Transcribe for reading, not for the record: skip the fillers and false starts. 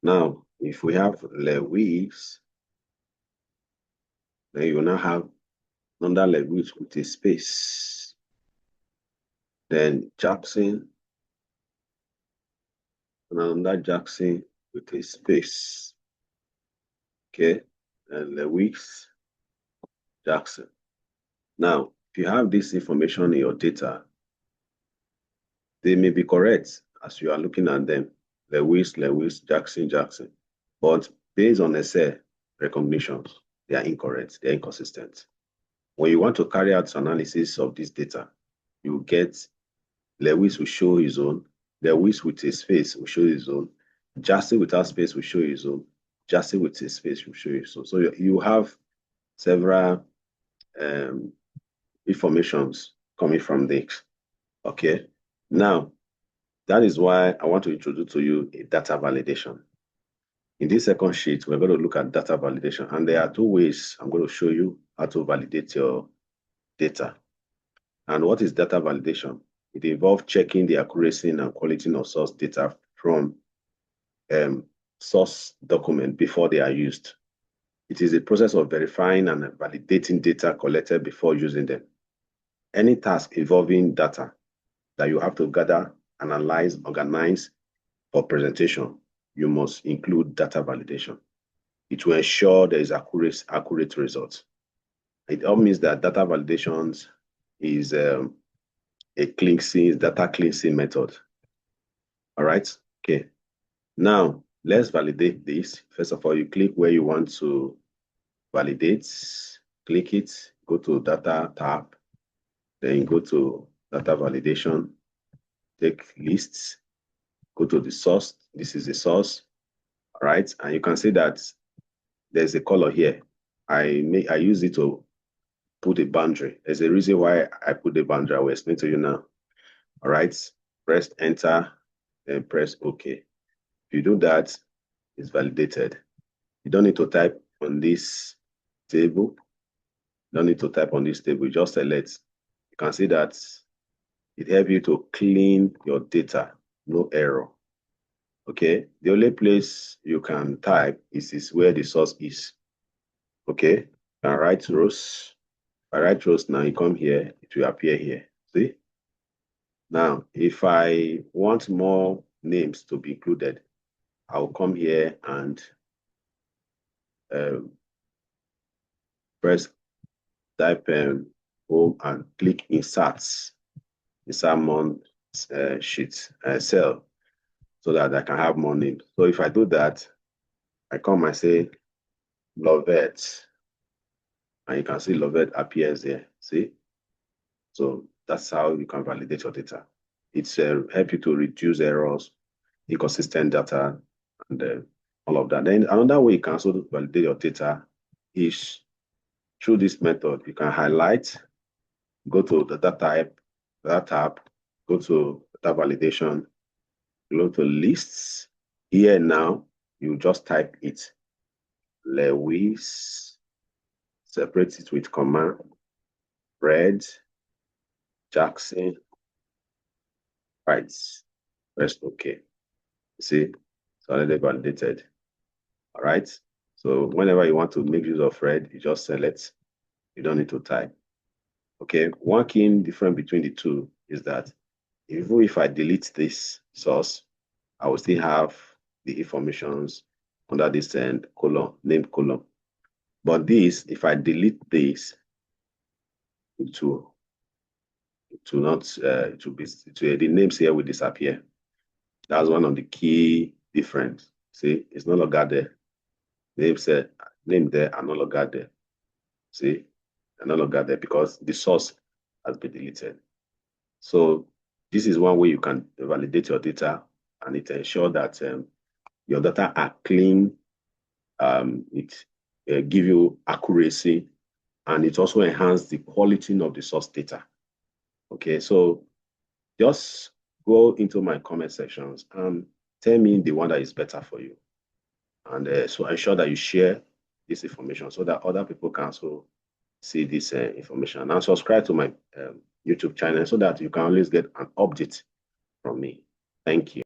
Now, if we have Lewis, then you now have under Lewis with a space. Then Jackson, and under Jackson with a space. Okay, and Lewis, Jackson. Now, if you have this information in your data, they may be correct as you are looking at them. Lewis, Jackson, Jackson. But based on Excel recognitions, they are incorrect, they're inconsistent. When you want to carry out analysis of this data, you get Lewis will show his own, Lewis with a space will show his own, Jackson without space will show his own, Jackson with a space will show his own. So you have several informations coming from this. Okay. Now, that is why I want to introduce to you a data validation. In this second sheet, we're going to look at data validation. And there are two ways I'm going to show you how to validate your data. And what is data validation? It involves checking the accuracy and quality of source data from source document before they are used. It is a process of verifying and validating data collected before using them. Any task involving data that you have to gather, analyze, organize for presentation, you must include data validation. It will ensure there is accurate results. It all means that data validations is a data cleansing method. All right. Okay. Now let's validate this. First of all, you click where you want to validate. Click it. Go to Data tab. Then go to Data Validation. Take lists. Go to the source. This is the source. All right. And you can see that there's a color here. I use it to put a boundary. There's a reason why I put the boundary. I will explain to you now. All right. Press enter, then press OK. If you do that, it's validated. You don't need to type on this table. You don't need to type on this table. Just select. You can see that it helps you to clean your data. No error. Okay. The only place you can type is where the source is. Okay. And write rows. I write rows now, you come here, it will appear here. See? Now, if I want more names to be included, I'll come here and press type home and click insert more sheet cell so that I can have more names. So if I do that, I come and say Lovette, and you can see Lovette appears there. See? So that's how you can validate your data. It's help you to reduce errors, inconsistent data, and all of that. Then another way you can also validate your data is through this method. You can highlight, go to the data tab, go to data validation, go to lists. Here now, you just type it. Lewis, separate it with comma, Fred, Jackson, right, press OK. See, it's already validated. All right. So whenever you want to make use of Fred, you just select. You don't need to type. Okay. One key difference between the two is that even if I delete this source, I will still have the informations under this column, name column. But this, if I delete this, it will not, the names here will disappear. That's one of the key difference. See, it's no longer there. Name there are no longer there. See, they're no longer there because the source has been deleted. So this is one way you can validate your data, and it ensures that your data are clean. It give you accuracy, and it also enhances the quality of the source data. Okay, so just go into my comment sections and tell me the one that is better for you. And so ensure that you share this information so that other people can also see this information. And subscribe to my YouTube channel so that you can always get an update from me. Thank you.